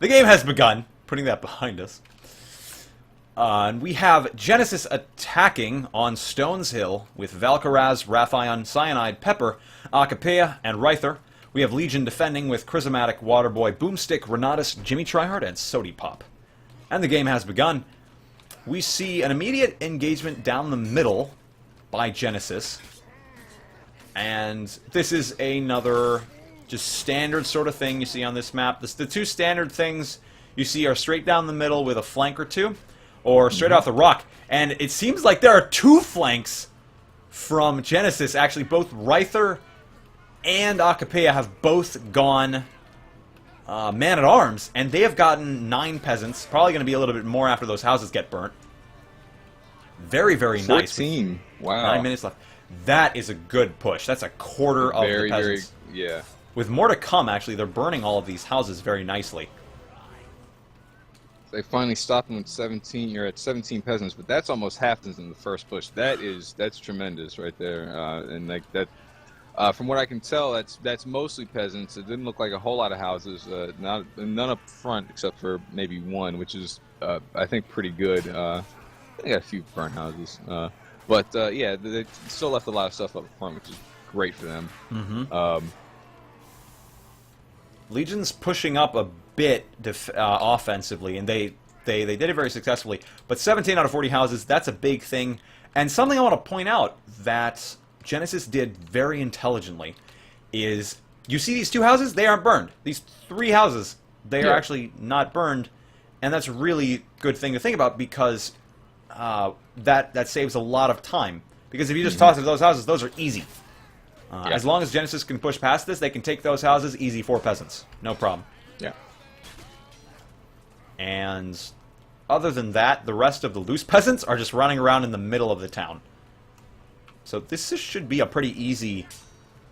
The game has begun. Putting that behind us. And we have Genesis attacking on Stones Hill with Valkyraz, Raphion, Cyanide, Pepper, Acapea, and Ryther. We have Legion defending with Chrismatic, Waterboy, Boomstick, Renatus, Jimmy Tryhard, and Sody Pop. And the game has begun. We see an immediate engagement down the middle by Genesis. And this is another just standard sort of thing you see on this map. The two standard things you see are straight down the middle with a flank or two, or straight off the rock. And it seems like there are two flanks from Genesis. Actually, both Ryther and Acapea have both gone man-at-arms, and they have gotten 9 peasants. Probably going to be a little bit more after those houses get burnt. Very, very 14. nice. 14. Wow. 9 minutes left. That is a good push. That's a quarter of the peasants. Yeah. With more to come, actually, they're burning all of these houses very nicely. They finally stopped them with 17. You're at 17 peasants, but that's almost half in the first push. That's tremendous right there. And like that, from what I can tell, that's mostly peasants. It didn't look like a whole lot of houses. None up front except for maybe one, which is I think pretty good. They got a few burnt houses, but yeah, they still left a lot of stuff up front, which is great for them. Mm-hmm. Legion's pushing up a bit offensively, and they did it very successfully. But 17 out of 40 houses, that's a big thing. And something I want to point out that Genesis did very intelligently is, you see these 2 houses? They aren't burned. These 3 houses, they are actually not burned. And that's a really good thing to think about, because that saves a lot of time. Because if you just toss it to those houses, those are easy. As long as Genesis can push past this, they can take those houses easy for peasants. No problem. Yeah. And other than that, the rest of the loose peasants are just running around in the middle of the town. So this should be a pretty easy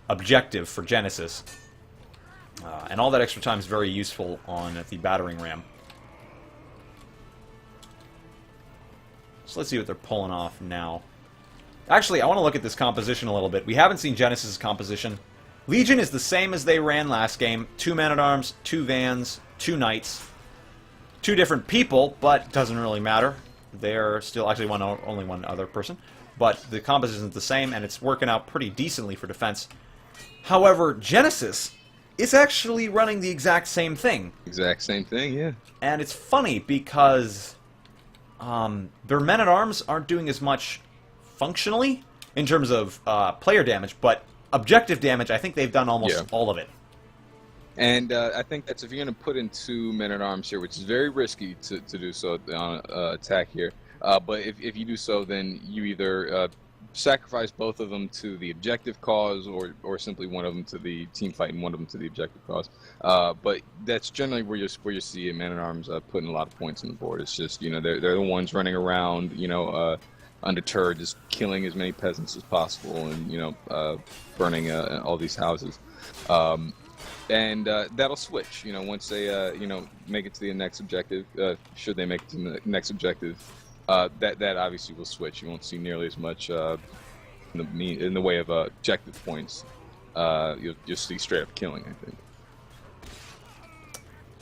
objective for Genesis. And all that extra time is very useful on the battering ram. So let's see what they're pulling off now. Actually, I want to look at this composition a little bit. We haven't seen Genesis' composition. Legion is the same as they ran last game. 2 men-at-arms, 2 vans, 2 knights. 2 different people, but doesn't really matter. They're still actually only one other person. But the composition is the same, and it's working out pretty decently for defense. However, Genesis is actually running the exact same thing. Exact same thing, yeah. And it's funny because their men-at-arms aren't doing as much functionally in terms of player damage, but objective damage, I think they've done almost all of it. And I think that's, if you're going to put in 2 men-at-arms here, which is very risky to do so on attack here, but if you do so, then you either sacrifice both of them to the objective cause, or simply one of them to the team fight and one of them to the objective cause. But that's generally where you see men-at-arms putting a lot of points on the board. It's just, they're the ones running around, undeterred, just killing as many peasants as possible, and burning all these houses. And that'll switch, once they make it to the next objective. Should they make it to the next objective, that obviously will switch. You won't see nearly as much in the way of objective points. You'll see straight up killing, I think.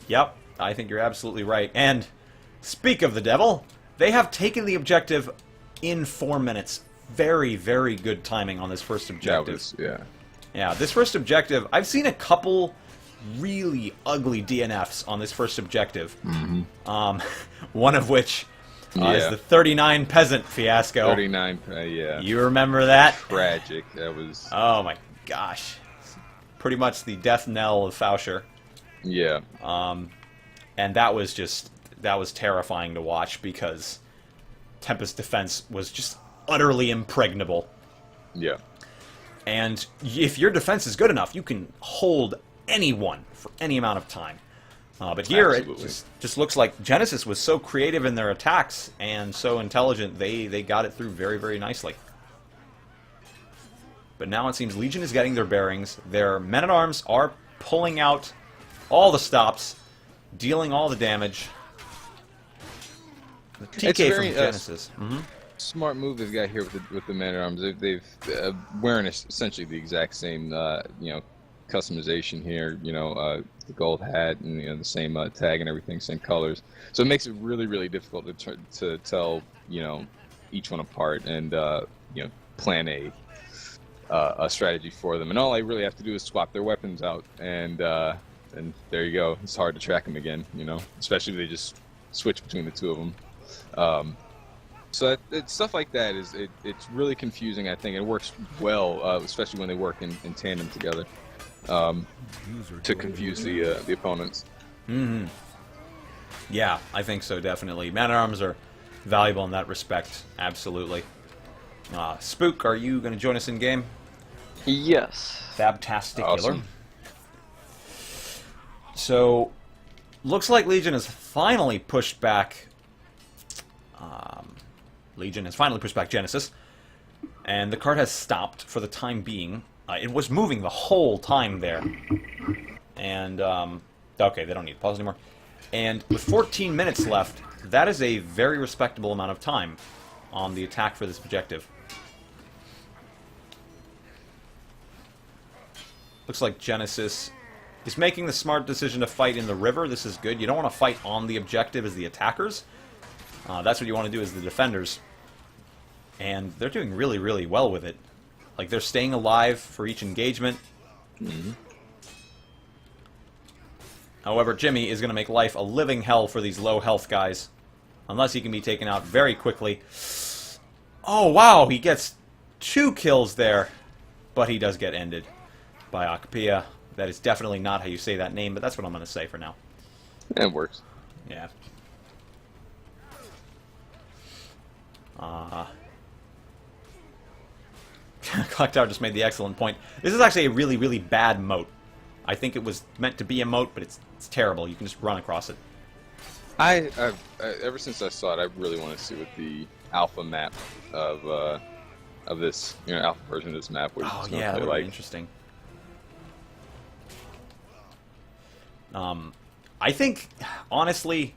Yep, I think you're absolutely right. And speak of the devil, they have taken the objective in 4 minutes. Very, very good timing on this first objective. Yeah, this first objective, I've seen a couple really ugly DNFs on this first objective. One of which is the 39 peasant fiasco. 39, yeah. You remember that? Tragic. That was... Oh my gosh. Pretty much the death knell of Fauscher. Yeah. And that was terrifying to watch, because Tempest defense was just utterly impregnable. Yeah. And if your defense is good enough, you can hold anyone for any amount of time. But here, Absolutely. it just looks like Genesis was so creative in their attacks and so intelligent, they got it through very, very nicely. But now it seems Legion is getting their bearings. Their men-at-arms are pulling out all the stops, dealing all the damage. The TK from Genesis. Smart move they've got here with the man-at-arms. They've wearing essentially the exact same customization here. the gold hat and the same tag and everything, same colors. So it makes it really, really difficult to tell each one apart and plan a strategy for them. And all I really have to do is swap their weapons out, and there you go. It's hard to track them again, especially if they just switch between the two of them. So it's stuff like that it's really confusing. I think it works well, especially when they work in tandem together, to confuse the opponents. Mm-hmm. Yeah, I think so, definitely. Man-at-Arms are valuable in that respect, absolutely. Spook, are you going to join us in game? Yes. Fabtasticular. Awesome. So, looks like Legion has finally pushed back. Legion has finally pushed back Genesis, and the card has stopped for the time being. It was moving the whole time there, and okay, they don't need to pause anymore. And with 14 minutes left, that is a very respectable amount of time on the attack for this objective. Looks like Genesis is making the smart decision to fight in the river. This is good. You don't want to fight on the objective as the attackers. That's what you want to do as the defenders. And they're doing really, really well with it. Like, they're staying alive for each engagement. Mm-hmm. However, Jimmy is going to make life a living hell for these low health guys. Unless he can be taken out very quickly. Oh, wow! He gets 2 kills there. But he does get ended by Acapia. That is definitely not how you say that name, but that's what I'm going to say for now. It works. Yeah. Clock Tower just made the excellent point. This is actually a really, really bad moat. I think it was meant to be a moat, but it's terrible. You can just run across it. I ever since I saw it, I really want to see what the alpha map of this, alpha version of this map would Oh yeah, that would like. be interesting. I think, honestly,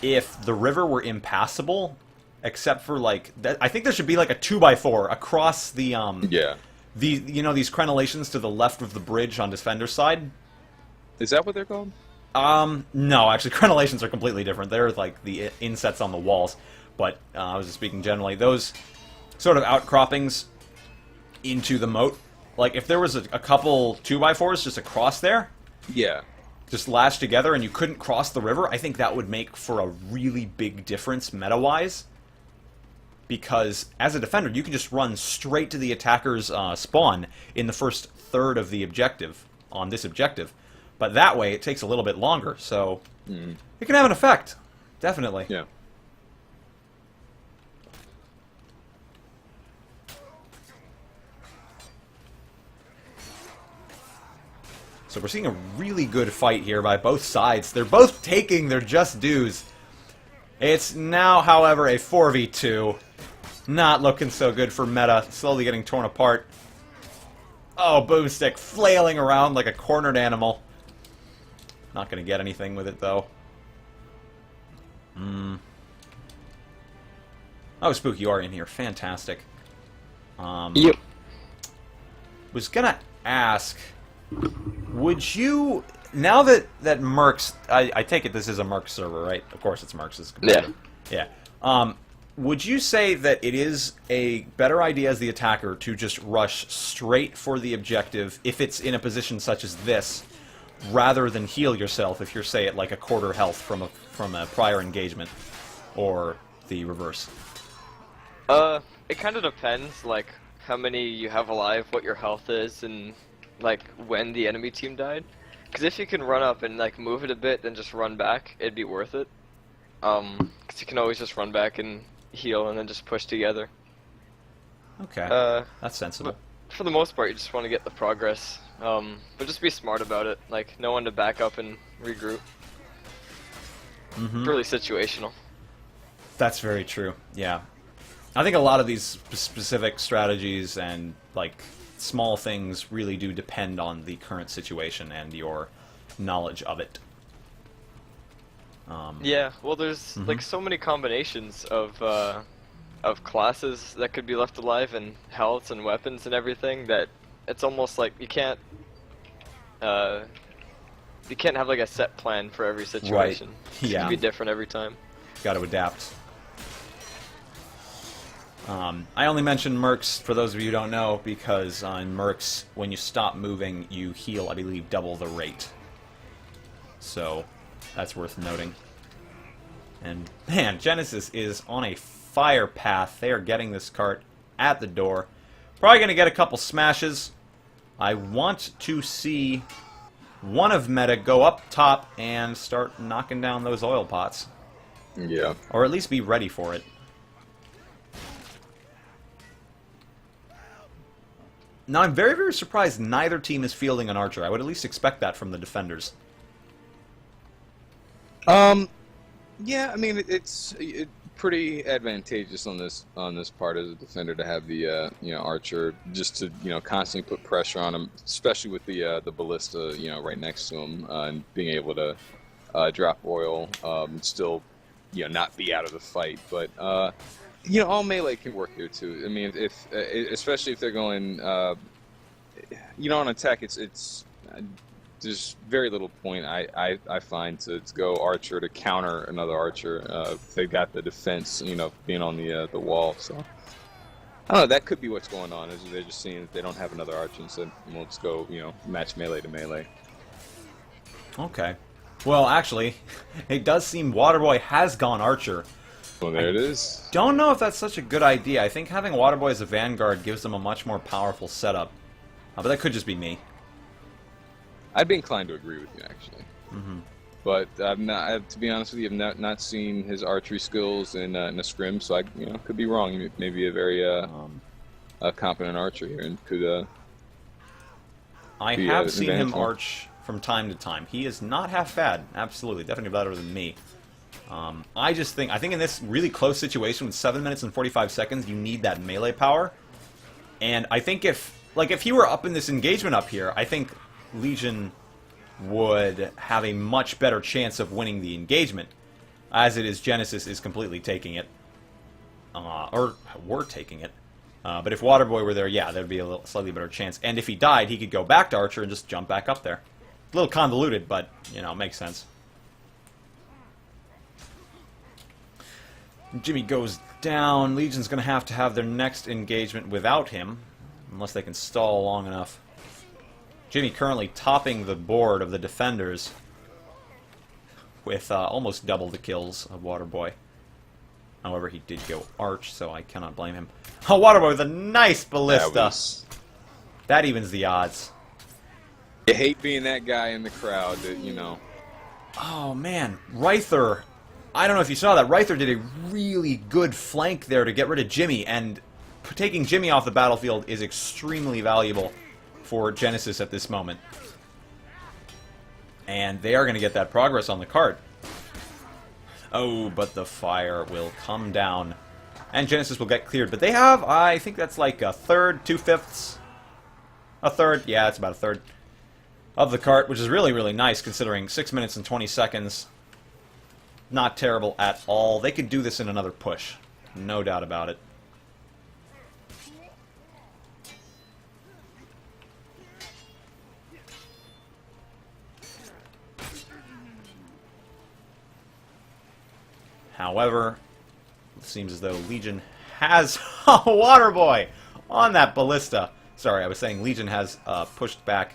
if the river were impassable, except for like that, I think there should be like a 2x4 across the Yeah. these crenellations to the left of the bridge on Defender's side. Is that what they're called? No, actually, crenellations are completely different. They're like the insets on the walls. But I was just speaking generally. Those sort of outcroppings into the moat. Like, if there was a couple 2x4s just across there, Yeah. just lashed together, and you couldn't cross the river, I think that would make for a really big difference meta-wise. Because, as a defender, you can just run straight to the attacker's spawn in the first third of the objective, on this objective. But that way, it takes a little bit longer, so it can have an effect. Definitely. Yeah. So we're seeing a really good fight here by both sides. They're both taking their just dues. It's now, however, a 4v2. Not looking so good for meta. Slowly getting torn apart. Oh, Boomstick flailing around like a cornered animal. Not going to get anything with it, though. Oh, Spook, you are in here. Fantastic. Yep. Was going to ask... Would you, now that Mercs, I take it this is a Mercs server, right? Of course it's Mercs' computer. Yeah. Yeah. Would you say that it is a better idea as the attacker to just rush straight for the objective if it's in a position such as this, rather than heal yourself if you're, say, at like a quarter health from a prior engagement, or the reverse? It kind of depends, like, how many you have alive, what your health is, and like when the enemy team died. Because if you can run up and like move it a bit then just run back, it'd be worth it. Because you can always just run back and heal and then just push together. Okay, that's sensible. But for the most part, you just want to get the progress. But just be smart about it. Like, know when to back up and regroup. Really situational. That's very true, yeah. I think a lot of these specific strategies and, like, small things really do depend on the current situation and your knowledge of it. Yeah, well, there's like so many combinations of classes that could be left alive and healths and weapons and everything that it's almost like you can't You can't have like a set plan for every situation. Right. It's Yeah. gonna be different every time. Got to adapt. I only mention Mercs, for those of you who don't know, because on Mercs, when you stop moving, you heal, I believe, double the rate. So, that's worth noting. And, man, Genesis is on a fire path. They are getting this cart at the door. Probably going to get a couple smashes. I want to see one of Meta go up top and start knocking down those oil pots. Yeah. Or at least be ready for it. Now, I'm very, very surprised neither team is fielding an archer. I would at least expect that from the defenders. Yeah, I mean it's pretty advantageous on this part as a defender to have the archer just to constantly put pressure on him, especially with the ballista right next to him and being able to drop oil, still not be out of the fight, but. All melee can work here too. I mean, especially if they're going, on attack, it's there's very little point I find to go archer to counter another archer if they got the defense, being on the wall. So I don't know. That could be what's going on. Is they're just seeing that they don't have another archer and said, well, let's go, match melee to melee. Okay. Well, actually, it does seem Waterboy has gone archer. Well, there it is. Don't know if that's such a good idea. I think having Waterboy as a vanguard gives them a much more powerful setup. But that could just be me. I'd be inclined to agree with you, actually. Mm-hmm. But to be honest with you, I've not seen his archery skills in a scrim, so I could be wrong. He may be a very a competent archer here, and could. I have seen him arch from time to time. He is not half bad. Absolutely, definitely better than me. I think in this really close situation with 7 minutes and 45 seconds, you need that melee power. And I think if he were up in this engagement up here, I think Legion would have a much better chance of winning the engagement. As it is, Genesis is completely taking it. Or were taking it. But if Waterboy were there, yeah, there'd be a slightly better chance. And if he died, he could go back to Archer and just jump back up there. A little convoluted, but, makes sense. Jimmy goes down. Legion's going to have their next engagement without him, unless they can stall long enough. Jimmy currently topping the board of the defenders with almost double the kills of Waterboy. However, he did go arch, so I cannot blame him. Oh, Waterboy with a nice ballista. That evens the odds. You hate being that guy in the crowd that, Oh, man. Ryther. I don't know if you saw that. Ryther did a really good flank there to get rid of Jimmy, and taking Jimmy off the battlefield is extremely valuable for Genesis at this moment. And they are going to get that progress on the cart. Oh, but the fire will come down, and Genesis will get cleared. But they have, I think that's like a third, 2/5. A third, yeah, it's about a third of the cart, which is really, really nice considering 6 minutes and 20 seconds. Not terrible at all. They could do this in another push. No doubt about it. However, it seems as though Legion has a Waterboy on that ballista. Sorry, I was saying Legion has pushed back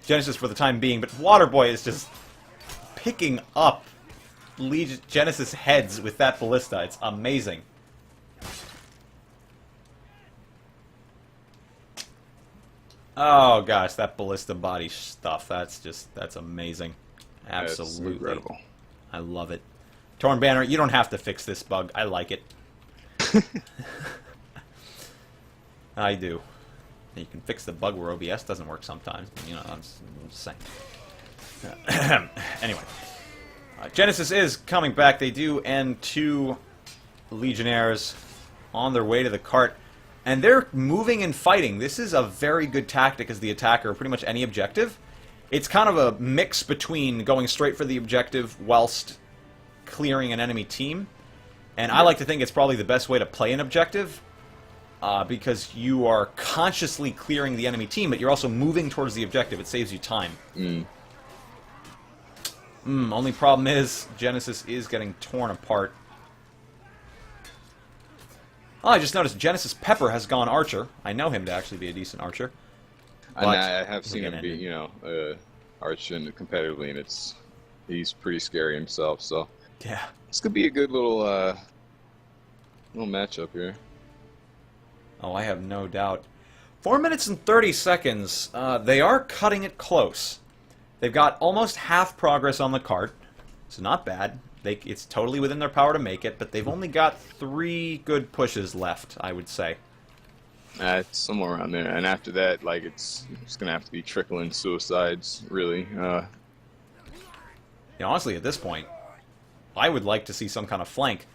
Genesis for the time being, but Waterboy is just picking up Genesis heads with that ballista. It's amazing. Oh gosh, that ballista body stuff, that's amazing. Absolutely. That's incredible. I love it. Torn Banner, you don't have to fix this bug. I like it. I do. You can fix the bug where OBS doesn't work sometimes. I'm just saying. Anyway. Genesis is coming back. They do end 2 Legionnaires on their way to the cart. And they're moving and fighting. This is a very good tactic as the attacker, pretty much any objective. It's kind of a mix between going straight for the objective whilst clearing an enemy team. And I like to think it's probably the best way to play an objective. Because you are consciously clearing the enemy team, but you're also moving towards the objective. It saves you time. Only problem is, Genesis is getting torn apart. Oh, I just noticed Genesis Pepper has gone Archer. I know him to actually be a decent Archer. And I have seen him be, you know, arching competitively, and he's pretty scary himself. So yeah, this could be a good little matchup here. Oh, I have no doubt. 4 minutes and 30 seconds. They are cutting it close. They've got almost half progress on the cart. It's not bad. It's totally within their power to make it, but they've only got 3 good pushes left, I would say. It's somewhere around there, and after that, like it's gonna have to be trickling suicides, really. You know, honestly, at this point, I would like to see some kind of flank,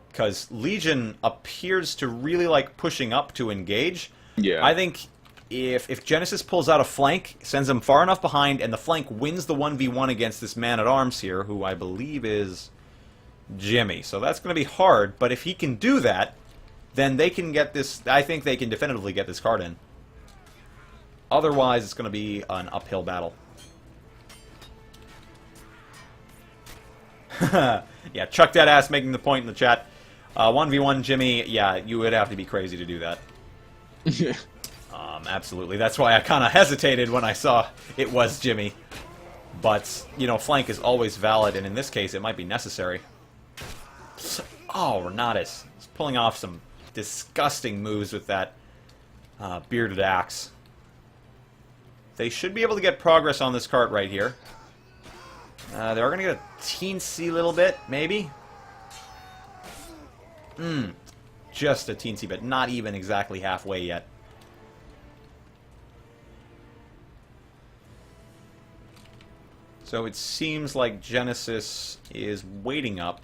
because Legion appears to really like pushing up to engage. Yeah. I think if Genesis pulls out a flank, sends them far enough behind, and the flank wins the 1v1 against this man-at-arms here, who I believe is Jimmy. So that's going to be hard, but if he can do that, then they can get this... I think they can definitively get this card in. Otherwise, it's going to be an uphill battle. Yeah, chuck that ass making the point in the chat. 1v1 Jimmy, yeah, you would have to be crazy to do that. Absolutely. That's why I kind of hesitated when I saw it was Jimmy. But, you know, flank is always valid, and in this case, it might be necessary. Oh, Renatus. He's pulling off some disgusting moves with that bearded axe. They should be able to get progress on this cart right here. They're going to get a teensy little bit, maybe. Just a teensy bit. Not even exactly halfway yet. So it seems like Genesis is waiting up.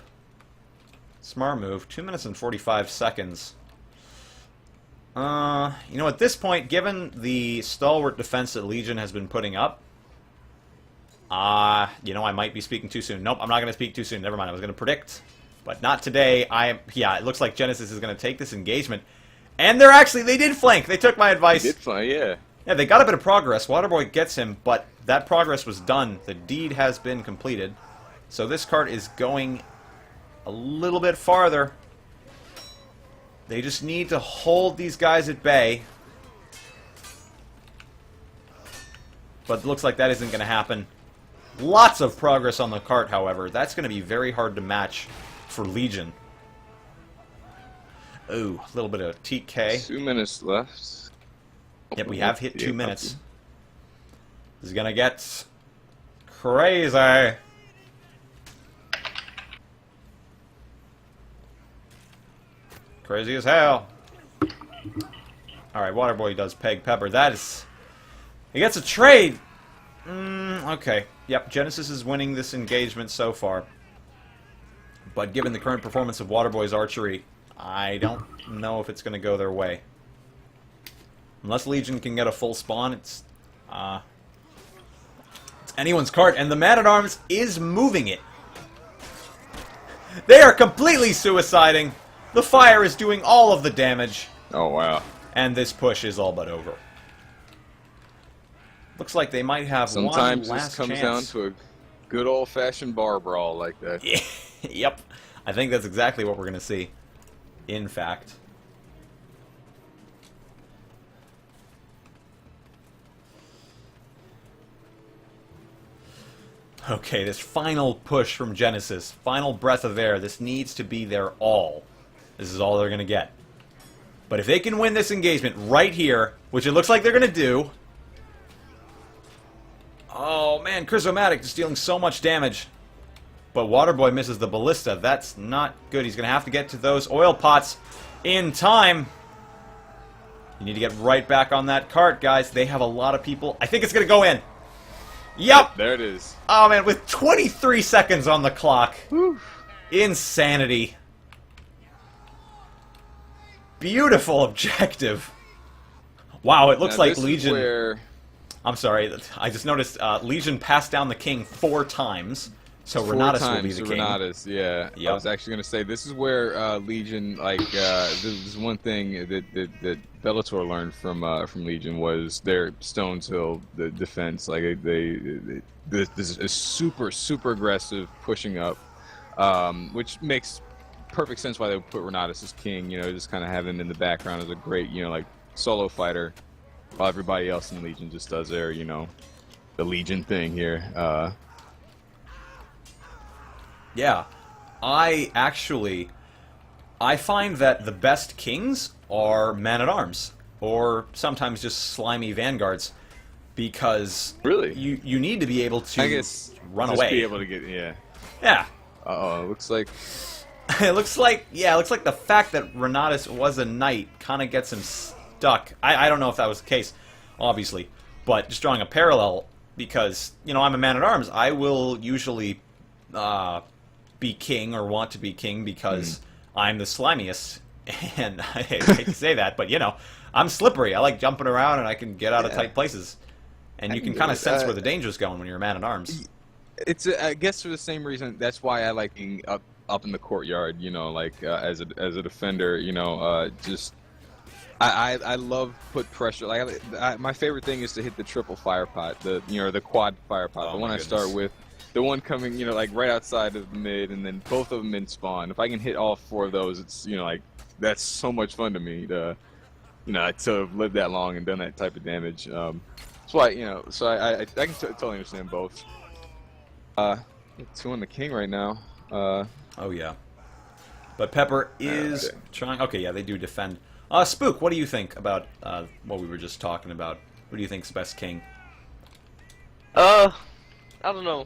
Smart move. 2 minutes and 45 seconds. You know, at this point, given the stalwart defense that Legion has been putting up, you know, I might be speaking too soon. Nope, I'm not going to speak too soon. Never mind, I was going to predict. But not today. Yeah, it looks like Genesis is going to take this engagement. And they did flank. They took my advice. They did flank, yeah. Yeah, they got a bit of progress. Waterboy gets him, but that progress was done. The deed has been completed. So this cart is going a little bit farther. They just need to hold these guys at bay. But it looks like that isn't going to happen. Lots of progress on the cart, however. That's going to be very hard to match for Legion. Ooh, a little bit of TK. 2 minutes left. Yep, we have hit 2 minutes. This is going to get crazy. Crazy as hell. Alright, Waterboy does peg Pepper. That is... He gets a trade! Okay. Yep, Genesis is winning this engagement so far. But given the current performance of Waterboy's archery, I don't know if it's going to go their way. Unless Legion can get a full spawn, it's anyone's cart. And the man-at-arms is moving it. They are completely suiciding. The fire is doing all of the damage. Oh, wow. And this push is all but over. Looks like they might have Sometimes one last this comes chance. down to a good old-fashioned bar brawl like that. Yep. I think that's exactly what we're going to see. In fact. Okay, this final push from Genesis. Final breath of air. This needs to be their all. This is all they're going to get. But if they can win this engagement right here, which it looks like they're going to do... Oh, man, Chrysomatic just dealing so much damage. But Waterboy misses the ballista. That's not good. He's going to have to get to those oil pots in time. You need to get right back on that cart, guys. They have a lot of people. I think it's going to go in. Yep. There it is. Oh, man, with 23 seconds on the clock. Whew. Insanity. Beautiful objective. Wow, it looks Now, like this Legion... Is where... I'm sorry, I just noticed Legion passed down the king 4 times. So 4 Renatus will times be the king. Renatus, yeah. Yep. I was actually going to say this is where Legion, like, this is one thing that Bellator learned from Legion was their Stones Hill the defense. Like this is super aggressive pushing up, which makes perfect sense why they would put Renatus as king. You know, just kind of have him in the background as a great, you know, like solo fighter, while everybody else in Legion just does their, you know, the Legion thing here. Yeah, I find that the best kings are men-at-arms, or sometimes just slimy vanguards, because Really? you need to be able to I guess run just away. be able to get Yeah. Uh-oh, it looks like It looks like the fact that Renatus was a knight kind of gets him stuck. I don't know if that was the case, obviously, but just drawing a parallel, because, you know, I'm a man-at-arms, I will usually be king or want to be king because I'm the slimiest, and I hate to say that, but, you know, I'm slippery. I like jumping around, and I can get out of tight places. And you can kind of sense where the danger's going when you're a man-at-arms. it's I guess for the same reason that's why I like being up in the courtyard, you know, like as a defender, you know, just I love put pressure. Like my favorite thing is to hit the triple fire pot, the quad fire pot. The one I start with, the one coming, you know, like right outside of the mid, and then both of them in spawn. If I can hit all 4 of those, it's, you know, like that's so much fun to me. To, you know, to have lived that long and done that type of damage. That's why, you know, so I can totally understand both. 2 on the king right now. Oh, yeah. But Pepper is trying... Okay, yeah, they do defend. Spook, what do you think about what we were just talking about? Who do you think's best king? I don't know.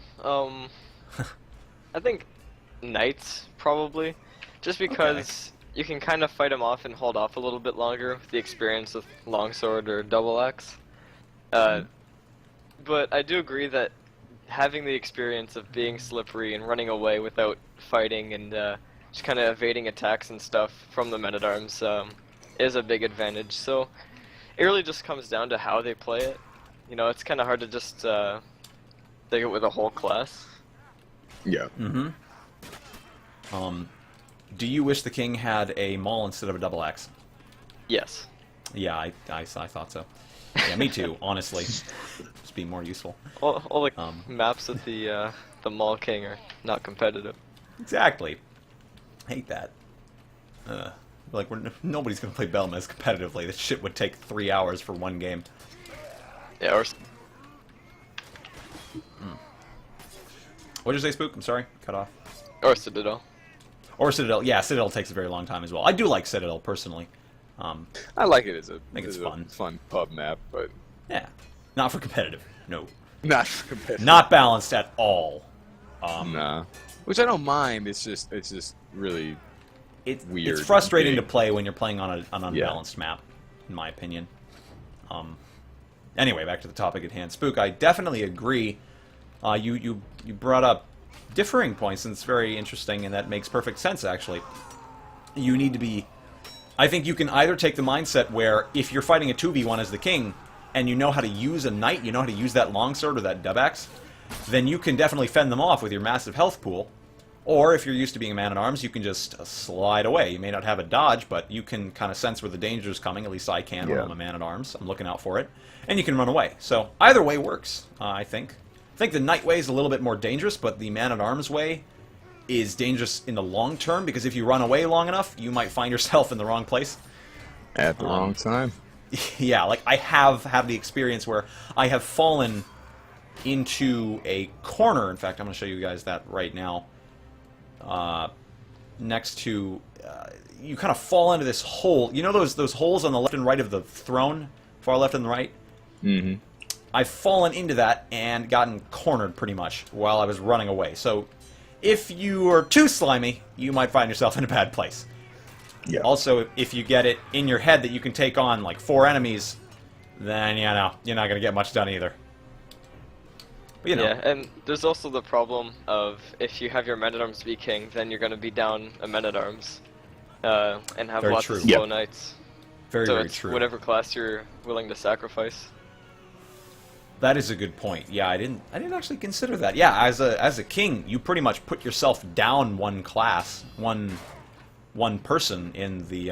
I think knights, probably. Just because you can kind of fight them off and hold off a little bit longer with the experience of longsword or double axe. But I do agree that having the experience of being slippery and running away without fighting and just kind of evading attacks and stuff from the men-at-arms is a big advantage. So it really just comes down to how they play it. You know, it's kind of hard to just take it with a whole class. Yeah. Mm-hmm. Do you wish the king had a maul instead of a double axe? Yes. Yeah, I thought so. Yeah, me too, honestly. Just be more useful. All the maps of the Maul King are not competitive. Exactly. Hate that. Like, nobody's gonna play Belmez competitively. This shit would take 3 hours for one game. Yeah, or... What did you say, Spook? I'm sorry, cut off. Or Citadel. Or Citadel. Yeah, Citadel takes a very long time as well. I do like Citadel, personally. I like it as I think it's fun. Fun pub map, but Yeah. Not for competitive. No. not competitive. Not balanced at all. Nah. Which I don't mind. It's just really weird. It's frustrating to big. play when you're playing on an unbalanced map, in my opinion. Anyway, back to the topic at hand. Spook, I definitely agree. You brought up differing points, and it's very interesting, and that makes perfect sense, actually. You need to be... I think you can either take the mindset where if you're fighting a 2v1 as the king, and you know how to use a knight, you know how to use that longsword or that dub axe, then you can definitely fend them off with your massive health pool. Or if you're used to being a man-at-arms, you can just slide away. You may not have a dodge, but you can kind of sense where the danger is coming. At least I can when I'm a man-at-arms. I'm looking out for it. And you can run away. So either way works, I think. I think the knight way is a little bit more dangerous, but the man-at-arms way is dangerous in the long term, because if you run away long enough, you might find yourself in the wrong place. At the wrong time. Yeah, like I have had the experience where I have fallen into a corner. In fact, I'm going to show you guys that right now. Next to... you kind of fall into this hole. You know those holes on the left and right of the throne? Far left and right? Mm-hmm. I've fallen into that and gotten cornered pretty much while I was running away. So if you are too slimy, you might find yourself in a bad place. Yeah. Also, if you get it in your head that you can take on like 4 enemies, then, you know, you're not going to get much done either. But, you know. Yeah, and there's also the problem of if you have your men-at-arms be king, then you're going to be down a men-at-arms and have Very lots true. of slow knights. Very, So very it's true. whatever class you're willing to sacrifice. That is a good point. Yeah, I didn't actually consider that. Yeah, as a king, you pretty much put yourself down one class, one person in the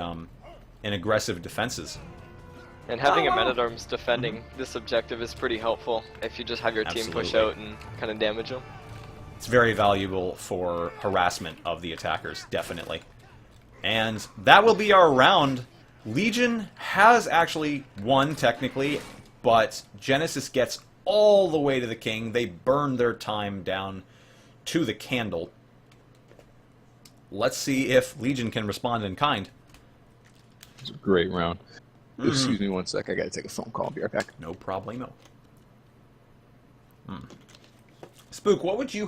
in aggressive defenses. And having a men-at-arms defending this objective is pretty helpful if you just have your team push Absolutely. out and kind of damage them. It's very valuable for harassment of the attackers, definitely. And that will be our round. Legion has actually won, technically, but Genesis gets all the way to the king. They burn their time down to the candle. Let's see if Legion can respond in kind. It's a great round. Excuse me 1 sec. I gotta take a phone call. I'll be right back. No problemo. Spook, what would you